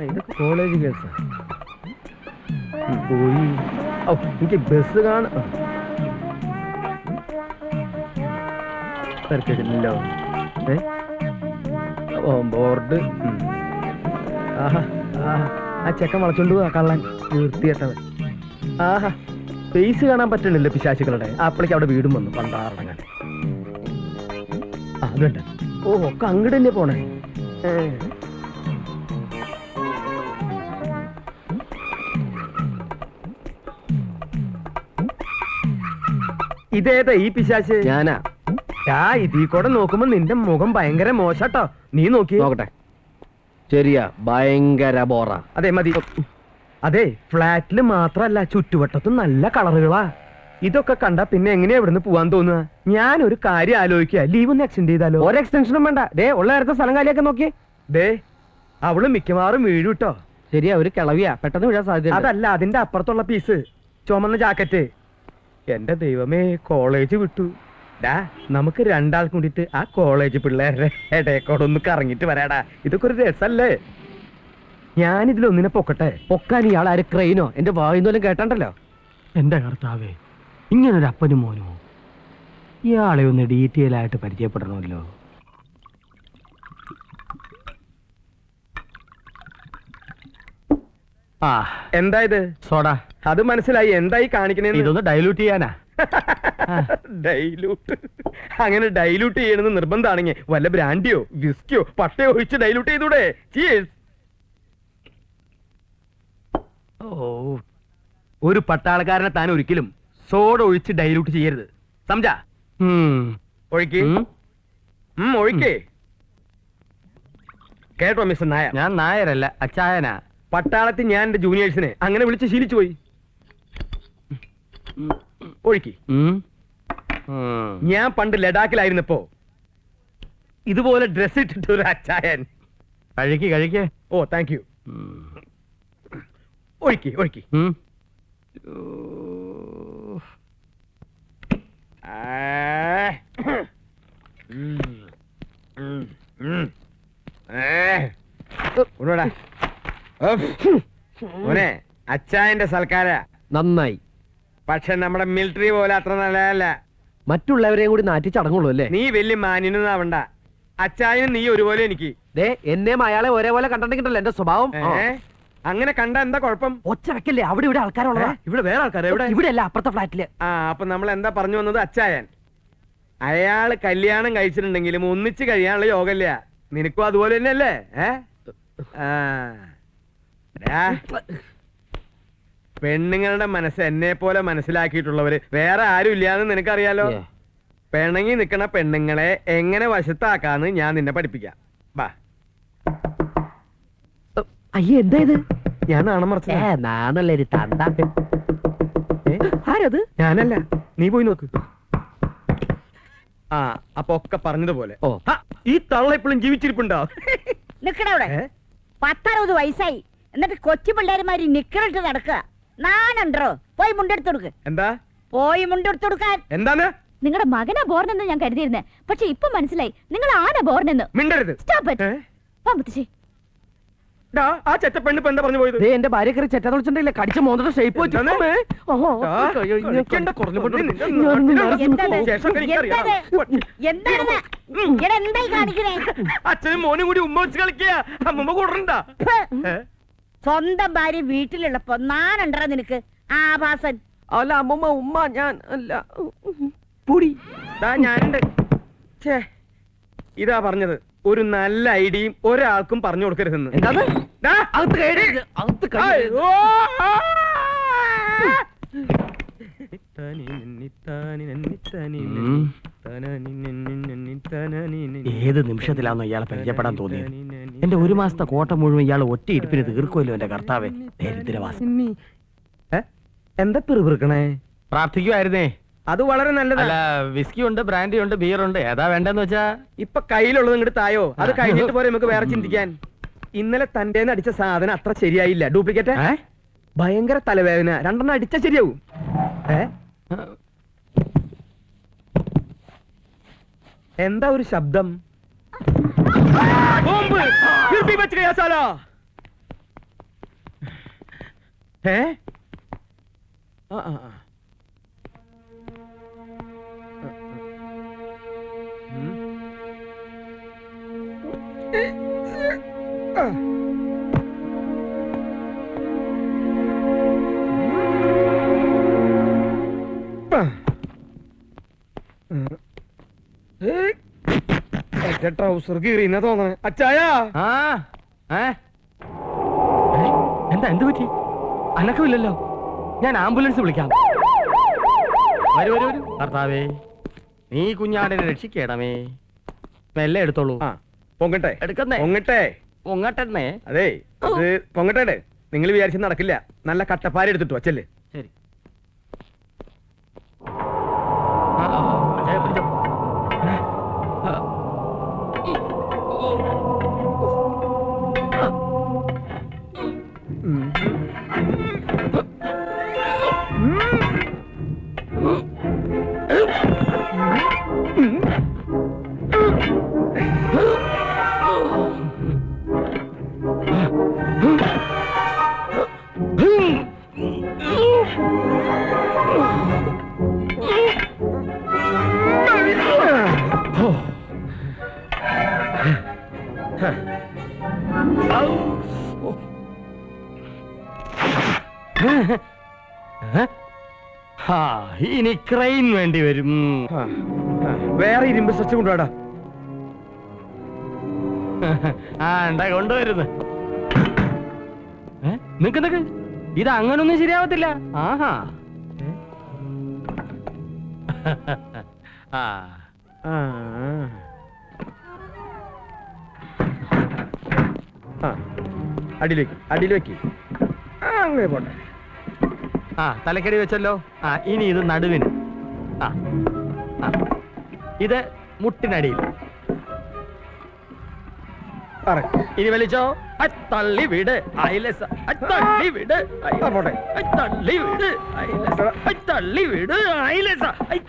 ഇതൊക്കെ കോളേജ് കേസാ. പോയി എനിക്ക് ബസ് കാണാം. തിരക്കില്ലല്ലോ. ബോർഡ്. ആഹാ ആ ചെക്കൻ വളച്ചോണ്ട് പോവാ കള്ളൻ. തീർത്തിയിട്ടവൻ. ആഹാ ഫേസ് കാണാൻ പറ്റണില്ല പിശാചുക്കളുടെ. അപ്പളേക്ക് അവിടെ വീടും വന്നു പണ്ടാറടങ്ങാൻ. അത് വേണ്ട. ഓ ഒക്കെ അങ്ങോട്ട് തന്നെ പോണേ. ഇതേതാ ഈ പിശാച്? ഞാനാ. ഇതീ കൂടെ നോക്കുമ്പോ നിന്റെ മുഖം ഭയങ്കര മോശട്ടോ. നീ നോക്കി നോക്കട്ടെ. ശരിയാ, ഭയങ്കര ബോറ. അതെ മതി. അതെ ഫ്ലാറ്റില് മാത്രല്ല ചുറ്റുവട്ടത്തും നല്ല കളറുകളാ. ഇതൊക്കെ കണ്ടാ പിന്നെ എങ്ങനെയാ ഇവിടുന്ന് പോവാൻ തോന്നുക? ഞാനൊരു കാര്യം ആലോചിക്കുക, ലീവ് ഒന്ന് എക്സ്റ്റെൻഡ് ചെയ്താലോ? ഒരു എക്സ്റ്റൻഷനും വേണ്ട. ഉള്ള നേരത്തെ സ്ഥലം കാലിയൊക്കെ നോക്കി. അവള് മിക്കവാറും വീഴും കേട്ടോ. ശരിയാ, ഒരു കിളവിയാ, പെട്ടെന്ന് വീഴാൻ സാധ്യത. അതല്ല, അതിന്റെ അപ്പുറത്തുള്ള പീസ്, ചുമന്ന ജാക്കറ്റ്. എന്റെ ദൈവമേ, കോളേജ് വിട്ടു. നമുക്ക് രണ്ടാൾ കൂടിയിട്ട് ആ കോളേജ് പിള്ളേരുടെ ഇടയക്കോടൊന്ന് കറങ്ങിട്ട് വരാടാ. ഇതൊക്കെ ഒരു രസല്ലേ? ഞാനിതിലൊന്നിനെ പൊക്കട്ടെ. പൊക്കാൻ ഇയാൾ ആര്? ക്രെയിനോ? എന്റെ വായുന്നോലും കേട്ടണ്ടല്ലോ. എന്റെ കർത്താവേ, ഇങ്ങനൊരു അപ്പനും മോനോ? ഇയാളെ ഒന്ന് ഡീറ്റെയിൽ ആയിട്ട് പരിചയപ്പെടണമല്ലോ. എന്താ ഇത്? സോഡ. അത് മനസ്സിലായി. എന്തായി കാണിക്കണേ? ഇതൊന്ന് ഡൈലൂട്ട് ചെയ്യാനാ. ഡൈലൂട്ട്? അങ്ങനെ ഡൈലൂട്ട് ചെയ്യണമെന്ന് നിർബന്ധമാണെങ്കിൽ വല്ല ബ്രാൻഡിയോ വിസ്കിയോ പട്ടയോ ഒഴിച്ച് ഡൈലൂട്ട് ചെയ്തൂടെ? ഒരു പട്ടാളക്കാരനെ താൻ ഒരിക്കലും സോഡ ഒഴിച്ച് ഡൈലൂട്ട് ചെയ്യരുത്, സംജാ? ഒഴിക്ക്. ഒഴിക്കേ. കേട്ടോ മിസ്റ്റർ നായർ? ഞാൻ നായരല്ല, അച്ചായനാ. പട്ടാളത്തിൽ ഞാൻ എന്റെ ജൂനിയേഴ്സിനെ അങ്ങനെ വിളിച്ച് ശീലിച്ചു പോയി. ഒഴിക്ക്. ഞാൻ പണ്ട് ലഡാക്കിലായിരുന്നപ്പോ ഇതുപോലെ ഡ്രസ് ഇട്ടിട്ട് ഒരു അച്ചായൻ. കഴിക്കേ. ഓ താങ്ക് യു. ഒഴിക്ക്. മോനെ, അച്ചായന്റെ സൽക്കാര നന്നായി. പക്ഷെ നമ്മുടെ മിലിറ്ററി പോലെ അത്ര നല്ലതല്ല. മറ്റുള്ളവരെയും കൂടി നാറ്റി ചടങ്ങുള്ളൂ അല്ലേ? നീ വലിയ മാന്യനാവണ്ട. അച്ചായനും നീ ഒരുപോലെ എനിക്ക്. എന്നെയും അയാളെ ഒരേപോലെ കണ്ടിട്ടുണ്ടല്ലോ എന്റെ സ്വഭാവം. അങ്ങനെ കണ്ട എന്താ കുഴപ്പം? ഒച്ച വെക്കല്ലേ, അവിടെ ഇവിടെ ആൾക്കാരുള്ള. ഇവിടെ വേറെ ആൾക്കാർ? ഇവിടെ അല്ല, അപ്പുറത്തെ ഫ്ലാറ്റില്. അപ്പൊ നമ്മൾ എന്താ പറഞ്ഞു വന്നത്? അച്ചായൻ അയാള് കല്യാണം കഴിച്ചിട്ടുണ്ടെങ്കിലും ഒന്നിച്ച് കഴിയാനുള്ള യോഗല്ല. നിനക്കും അതുപോലെ തന്നെയല്ലേ? പെണ്ണുങ്ങളുടെ മനസ്സ് എന്നെ പോലെ മനസ്സിലാക്കിയിട്ടുള്ളവര് വേറെ ആരും ഇല്ലാന്ന് നിനക്കറിയാലോ. പിണങ്ങി നിക്കണ പെണ്ണുങ്ങളെ എങ്ങനെ വശത്താക്കാന്ന് ഞാൻ നിന്നെ പഠിപ്പിക്കാം. വാ. അയ്യേ, എന്താ ഇത്? ഞാൻ നാണമറച്ചത്. ആരത്? ഞാനല്ല, നീ പോയി നോക്ക്. അപ്പൊ ഒക്കെ പറഞ്ഞതുപോലെ. ഈ തള്ള ഇപ്പോഴും ജീവിച്ചിരിപ്പുണ്ടോ? നിക്കണവിടെ. 10-60 വയസ്സായി, എന്നിട്ട് കൊച്ചു പിള്ളേരുമാരി നിക്കറിട്ട് നടക്കുക. നാനുണ്ടോ? പോയി മുണ്ടെടുത്ത് കൊടുക്ക്. എന്താ? പോയി മുണ്ടെടുത്ത് കൊടുക്കാൻ. എന്താണ്? നിങ്ങളുടെ മകനാ ബോർനെന്ന് ഞാൻ കരുതിയിരുന്നേ, പക്ഷെ ഇപ്പൊ മനസ്സിലായി നിങ്ങൾ ആന ബോർനെന്ന്. മിണ്ടരുത്. ആ ചെറ്റപ്പെണ്ണ് ഇപ്പൊ എന്താ പറഞ്ഞു പോയത്? എന്റെ ഭാര്യ കയറി ചെറ്റ തൊളിച്ചിട്ടില്ല, കടിച്ച മോന്തയുടെ ഷേപ്പ് വെച്ചു. അച്ഛനും മോനും കൂടി ഉമ്മ വെച്ച് കളിക്കുക. അമ്മ കൂടണ്ട. സ്വന്തം ഭാര്യ വീട്ടിലുള്ളപ്പോ നാനുണ്ടോ നിനക്ക്? ആഭാസൻ. അല്ല അമ്മമ്മ, ഉമ്മ ഞാൻ അല്ല. പൊടി. ഞാനുണ്ട്. ഇതാ പറഞ്ഞത്, ഒരു നല്ല ഐഡിയയും ഒരാൾക്കും പറഞ്ഞു കൊടുക്കരുതെന്ന്. ഏത് നിമിഷത്തിലാണോ ഇയാളെ പരിചയപ്പെടാൻ തോന്നിയത്? എന്റെ ഒരു മാസത്തെ കോട്ട മുഴുവൻ ഇയാൾ ഒറ്റ ഇരിപ്പിന് തീർക്കുമല്ലോ എന്റെ കർത്താവേ. ദരിദ്രവാസം. എന്താ പിറുപിറുക്കണേ? പ്രാർത്ഥിക്കുമായിരുന്നേ. അത് വളരെ നല്ലതല്ല. വിസ്കി ഉണ്ട്, ബ്രാൻഡി ഉണ്ട്, ബിയർ ഉണ്ട്. ഏതാ വേണ്ടെന്ന് വെച്ചാ? ഇപ്പൊ കയ്യിലുള്ളത് ഇങ്ങോട്ട് തായോ. അത് കഴിഞ്ഞിട്ട് പോലെ നമുക്ക് വേറെ ചിന്തിക്കാൻ. ഇന്നലെ തന്റെ അടിച്ച സാധനം അത്ര ശരിയായില്ല. ഡ്യൂപ്ലിക്കേറ്റ്. ഭയങ്കര തലവേദന. 2 അടിച്ച ശരിയാവും. എന്താ ഒരു ശബ്ദം? ഏ ആ ആ ആ. ഉം. ആ. ആ. എന്റെ ട്രൗസർ കീറിയെന്നാ തോന്നണേ. അച്ചായ ആ ഏ ഏ? എന്താ എന്ത് പറ്റി? അനക്കമില്ലല്ലോ. ഞാൻ ആംബുലൻസ് വിളിക്കാം. വരൂ വരൂ വരൂ. കർത്താവേ, നീ കുഞ്ഞാടിനെ രക്ഷിക്കണമേ. മെല്ലെ എടുത്തോളൂ. ആ പൊങ്ങട്ടെ എടുക്കുന്നേ. പൊങ്ങട്ടെ. പൊങ്ങട്ടെന്നേ. അതെ അത് പൊങ്ങട്ടെ. നിങ്ങൾ വിചാരിച്ച് നടക്കില്ല. നല്ല കട്ടപ്പാര എടുത്തിട്ടു അച്ചല്ലേ. ശരി. ആ, ആ, അജയ പിടിച്ചോ. ആ. ഇനി ക്രെയിൻ വേണ്ടി വരും. വേറെ ഇരുമ്പ് സ്ട്രെച്ച് കൊണ്ടുവാടാ. ആ ഉണ്ടാ കൊണ്ടുവരുന്നു. നിക്ക് നിക്ക്, ഇത് അങ്ങനൊന്നും ശരിയാവത്തില്ല. ആഹാ ആ ആ അടിയിൽ വെക്ക്. അങ്ങനെ പോട്ടെ. ആ തലക്കടി വെച്ചല്ലോ. ആ ഇനി ഇത് നടുവിന്. ആ ആ ഇത് മുട്ടിനടിയിൽ. ഇനി വലിച്ചോ. തള്ളി വിട്. അയലസ. തള്ളി വിട്. പോട്ടെ. തള്ളി വിട്. അയലസ. തള്ളി വിട്. അയലസ.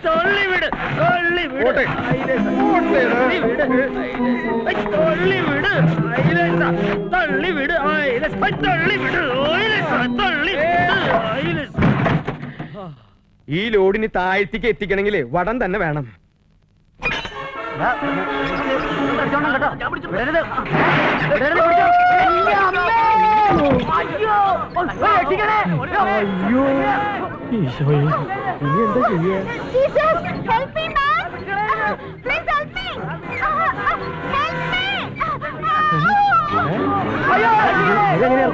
തള്ളി വിട്. തള്ളി വിട്. അയലസ. തള്ളി വിട്. അയലസ. തള്ളി വിട്. അയലസ. തള്ളി വിട്. അയലസ. തള്ളി വിട്. അയലസ. തള്ളി വിട്. അയലസ. ഈ ലോഡിന് താഴ്ത്തിക്ക് എത്തിക്കണമെങ്കിൽ വടം തന്നെ വേണം. അയ്യോ ഈശോയെ, ഇനി എന്താ ചെയ്യാ? Jesus, help me, man! Please help me! Help me! ഇതെങ്ങനെയാ?